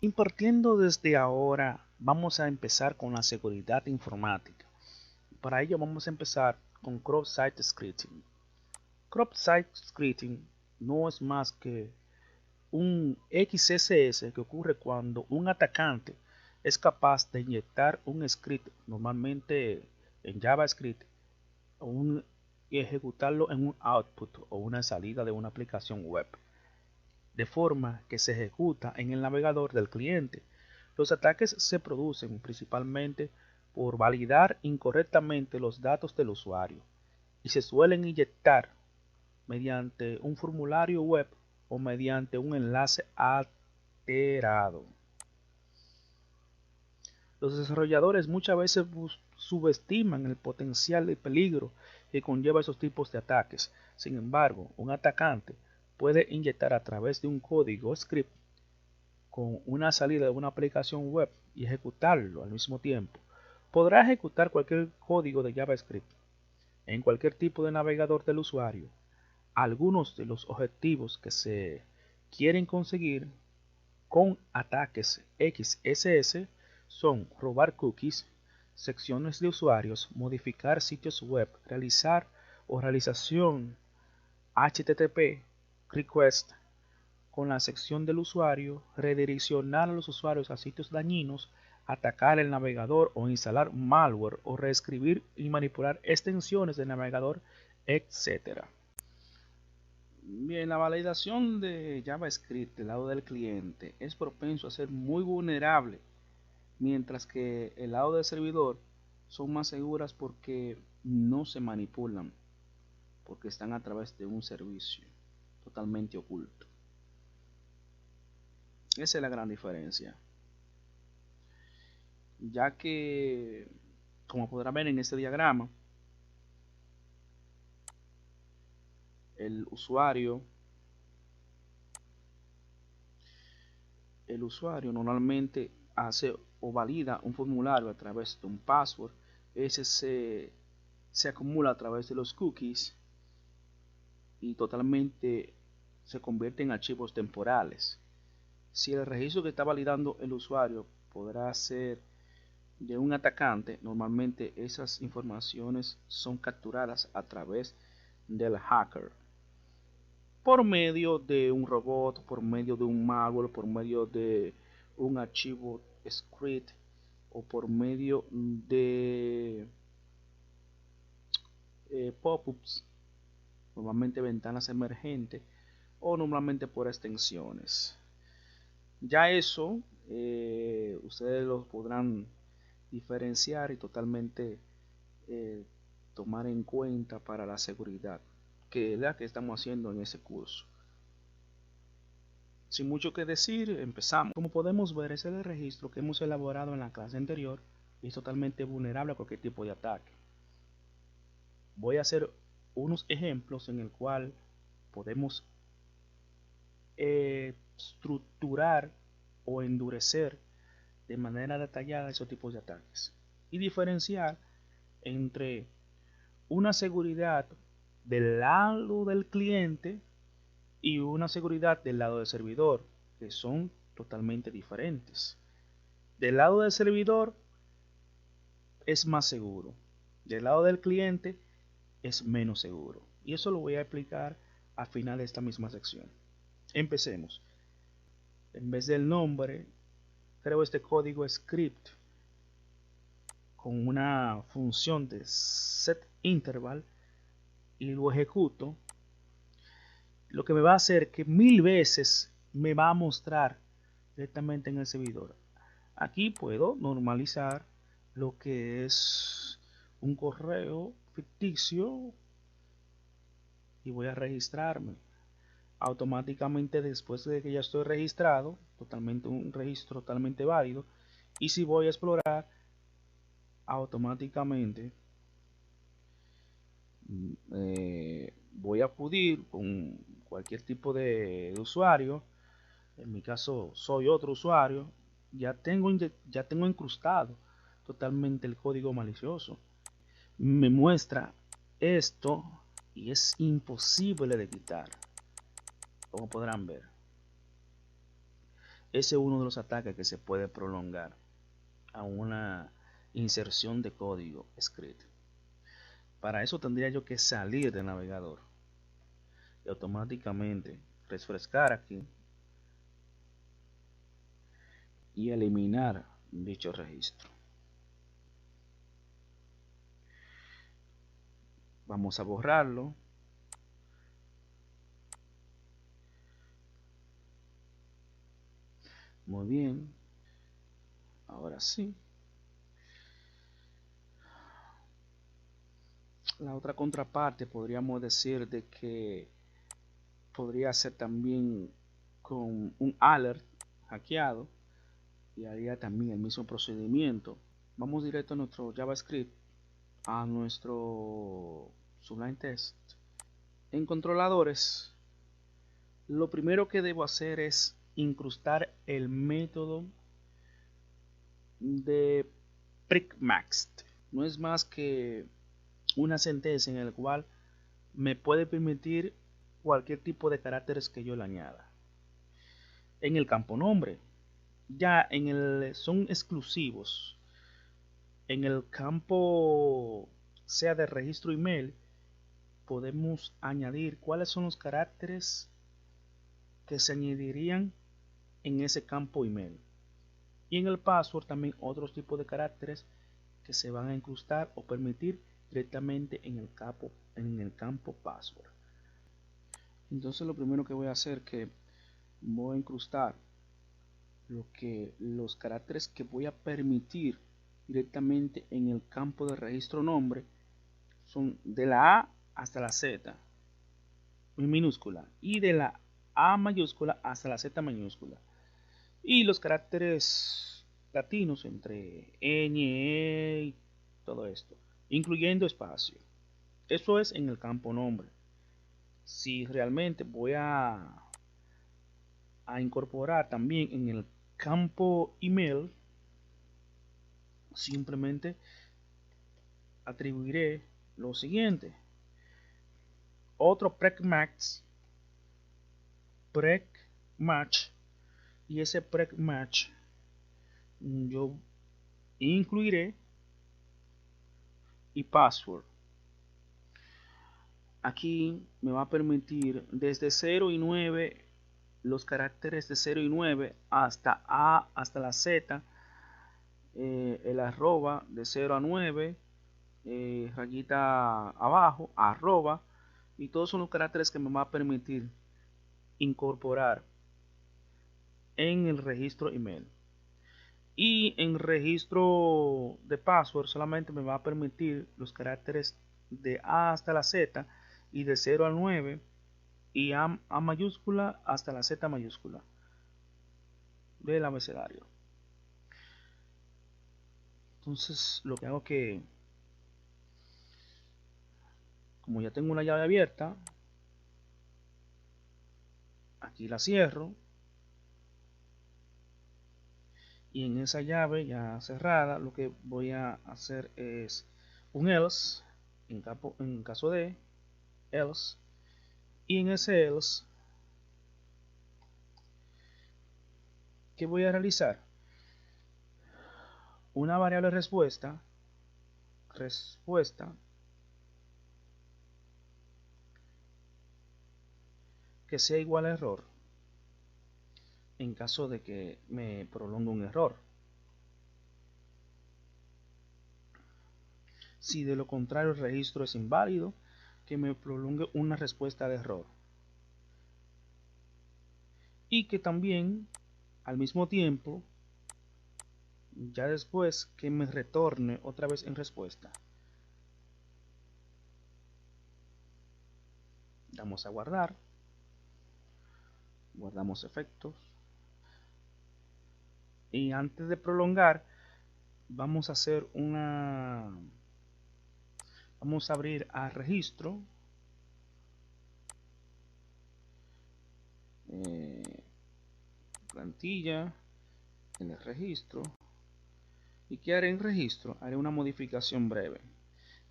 Impartiendo desde ahora, vamos a empezar con la seguridad informática. Para ello vamos a empezar con cross-site scripting. Cross-site scripting no es más que un XSS que ocurre cuando un atacante es capaz de inyectar un script, normalmente en JavaScript, y ejecutarlo en un output o una salida de una aplicación web, de forma que se ejecuta en el navegador del cliente. Los ataques se producen principalmente por validar incorrectamente los datos del usuario y se suelen inyectar mediante un formulario web o mediante un enlace alterado. Los desarrolladores muchas veces subestiman el potencial de peligro que conlleva esos tipos de ataques. Sin embargo, un atacante puede inyectar a través de un código script con una salida de una aplicación web y ejecutarlo al mismo tiempo. Podrá ejecutar cualquier código de JavaScript en cualquier tipo de navegador del usuario. Algunos de los objetivos que se quieren conseguir con ataques XSS son robar cookies, secciones de usuarios, modificar sitios web, realizar o realización HTTP request con la sección del usuario, redireccionar a los usuarios a sitios dañinos, atacar el navegador o instalar malware o reescribir y manipular extensiones del navegador, etc. Bien, la validación de JavaScript del lado del cliente es propenso a ser muy vulnerable, mientras que el lado del servidor son más seguras porque no se manipulan, porque están a través de un servicio totalmente oculto. Esa es la gran diferencia, ya que, como podrán ver en este diagrama, el usuario normalmente hace o valida un formulario a través de un password. Ese se acumula a través de los cookies y totalmente se convierte en archivos temporales. Si el registro que está validando el usuario podrá ser de un atacante, normalmente esas informaciones son capturadas a través del hacker por medio de un robot, por medio de un malware, por medio de un archivo script o por medio de pop-ups, normalmente ventanas emergentes o normalmente por extensiones. Ya eso ustedes lo podrán diferenciar y totalmente tomar en cuenta para la seguridad, que es la que estamos haciendo en ese curso. Sin mucho que decir, empezamos. Como podemos ver, ese es el registro que hemos elaborado en la clase anterior y es totalmente vulnerable a cualquier tipo de ataque. Voy a hacer unos ejemplos en el cual podemos estructurar o endurecer de manera detallada esos tipos de ataques y diferenciar entre una seguridad del lado del cliente y una seguridad del lado del servidor, que son totalmente diferentes. Del lado del servidor es más seguro, del lado del cliente es menos seguro, y eso lo voy a explicar al final de esta misma sección. Empecemos. En vez del nombre, creo este código script con una función de setInterval y lo ejecuto. Lo que me va a hacer que 1000 veces me va a mostrar directamente en el servidor. Aquí puedo normalizar lo que es un correo ficticio y voy a registrarme. Automáticamente, después de que ya estoy registrado, totalmente un registro totalmente válido, y si voy a explorar, automáticamente voy a acudir con cualquier tipo de usuario. En mi caso soy otro usuario. Ya tengo incrustado totalmente el código malicioso. Me muestra esto y es imposible de quitar, como podrán ver. ese es uno de los ataques que se puede prolongar a una inserción de código script. Para eso tendría yo que salir del navegador y automáticamente refrescar aquí y eliminar dicho registro. Vamos a borrarlo. Muy bien. Ahora sí. La otra contraparte podríamos decir de que podría ser también con un alert hackeado y haría también el mismo procedimiento. Vamos directo a nuestro JavaScript, a nuestro Sublime Text. En controladores, lo primero que debo hacer es incrustar el método de pricmax. No es más que una sentencia en la cual me puede permitir cualquier tipo de caracteres que yo le añada. En el campo nombre, ya son exclusivos. En el campo, sea de registro email, podemos añadir cuáles son los caracteres que se añadirían en ese campo email. Y en el password también otros tipos de caracteres que se van a incrustar o permitir directamente en el campo password. Entonces lo primero que voy a hacer es que voy a incrustar los caracteres que voy a permitir directamente en el campo de registro nombre son de la A hasta la Z en minúscula y de la A mayúscula hasta la Z mayúscula, y los caracteres latinos entre ñ, e y todo esto, incluyendo espacio. Eso es en el campo nombre. Si realmente voy a incorporar también en el campo email, simplemente atribuiré lo siguiente: otro pricmax, y ese pricmax yo incluiré y password. Aquí me va a permitir desde 0 y 9 los caracteres de 0 y 9 hasta A hasta la Z, el arroba de 0 a 9, rayita abajo, arroba, y todos son los caracteres que me va a permitir incorporar en el registro email. Y en registro de password solamente me va a permitir los caracteres de A hasta la Z y de 0 al 9 y A mayúscula hasta la Z mayúscula del abecedario. Entonces lo que hago es que, como ya tengo una llave abierta, aquí la cierro, y en esa llave ya cerrada lo que voy a hacer es un else en caso de else, y en ese else, ¿qué voy a realizar? Una variable respuesta que sea igual a error en caso de que me prolongue un error. Si de lo contrario el registro es inválido, que me prolongue una respuesta de error. Y que también al mismo tiempo, ya después, que me retorne otra vez en respuesta. Damos a guardar. Guardamos efectos. Y antes de prolongar, vamos a hacer vamos a abrir a registro. Plantilla, en el registro. ¿Y qué haré en registro? Haré una modificación breve.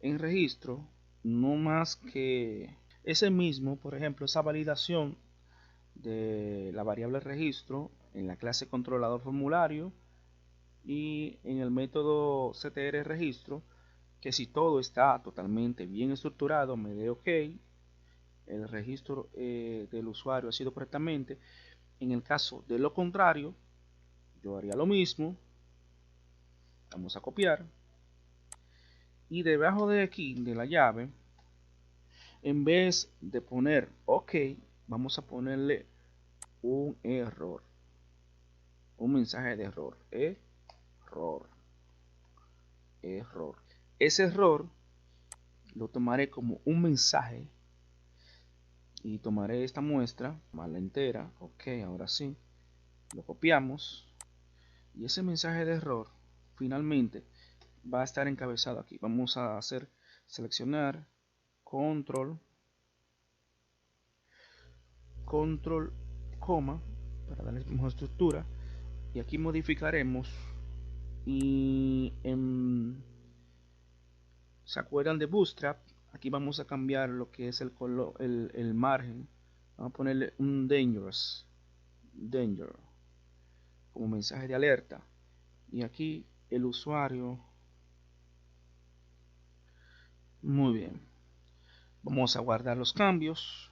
En registro, no más que ese mismo, por ejemplo, esa validación de la variable registro en la clase controlador formulario y en el método ctr registro, que si todo está totalmente bien estructurado me dé OK, el registro del usuario ha sido correctamente. En el caso de lo contrario, yo haría lo mismo. Vamos a copiar y debajo de aquí de la llave, en vez de poner OK, vamos a ponerle un error, un mensaje de error, error. Ese error lo tomaré como un mensaje y tomaré esta muestra, la entera. OK, ahora sí, lo copiamos y ese mensaje de error finalmente va a estar encabezado aquí. Vamos a hacer seleccionar control coma para darle mejor estructura, y aquí modificaremos y ¿se acuerdan de Bootstrap? Aquí vamos a cambiar lo que es el color, el margen. Vamos a ponerle un danger como mensaje de alerta, y aquí el usuario. Muy bien, vamos a guardar los cambios,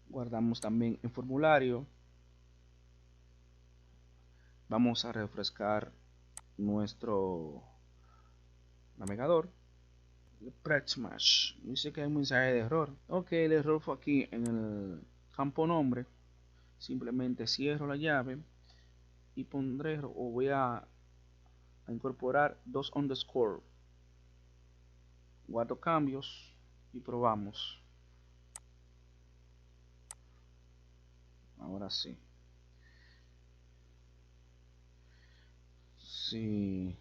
guardamos también en formulario, vamos a refrescar nuestro navegador. Dice que hay un mensaje de error. OK, el error fue aquí en el campo nombre. Simplemente cierro la llave y pondré, o voy a incorporar dos underscore. Guardo cambios y probamos. Ahora sí. Si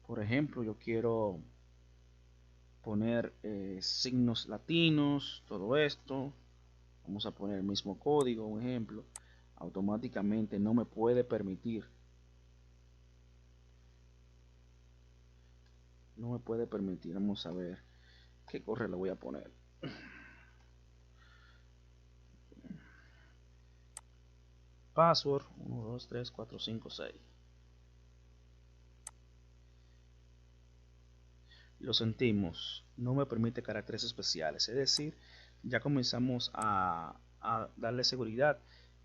por ejemplo yo quiero poner signos latinos, todo esto, vamos a poner el mismo código, un ejemplo, automáticamente no me puede permitir. Vamos a ver qué correo le voy a poner. Password 1, 2, 3, 4, 5, 6. Lo sentimos, no me permite caracteres especiales, es decir, ya comenzamos a darle seguridad.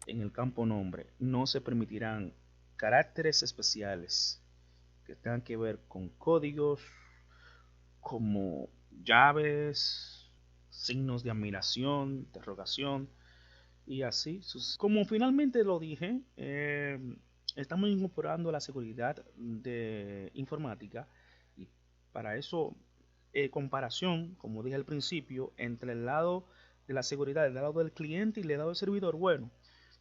En el campo nombre no se permitirán caracteres especiales que tengan que ver con códigos como llaves, signos de admiración, interrogación y así. Como finalmente lo dije, estamos incorporando la seguridad de informática, y para eso comparación, como dije al principio, entre el lado de la seguridad, el lado del cliente y el lado del servidor. Bueno,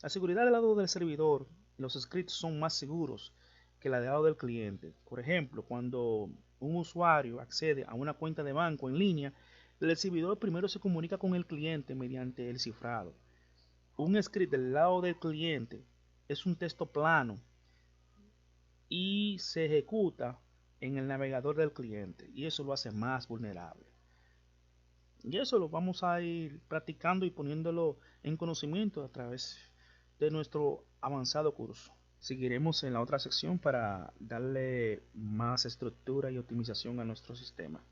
la seguridad del lado del servidor, los scripts son más seguros que la del lado del cliente. Por ejemplo, cuando un usuario accede a una cuenta de banco en línea, el servidor primero se comunica con el cliente mediante el cifrado. Un script del lado del cliente es un texto plano y se ejecuta en el navegador del cliente, y eso lo hace más vulnerable. Y eso lo vamos a ir practicando y poniéndolo en conocimiento a través de nuestro avanzado curso. Seguiremos en la otra sección para darle más estructura y optimización a nuestro sistema.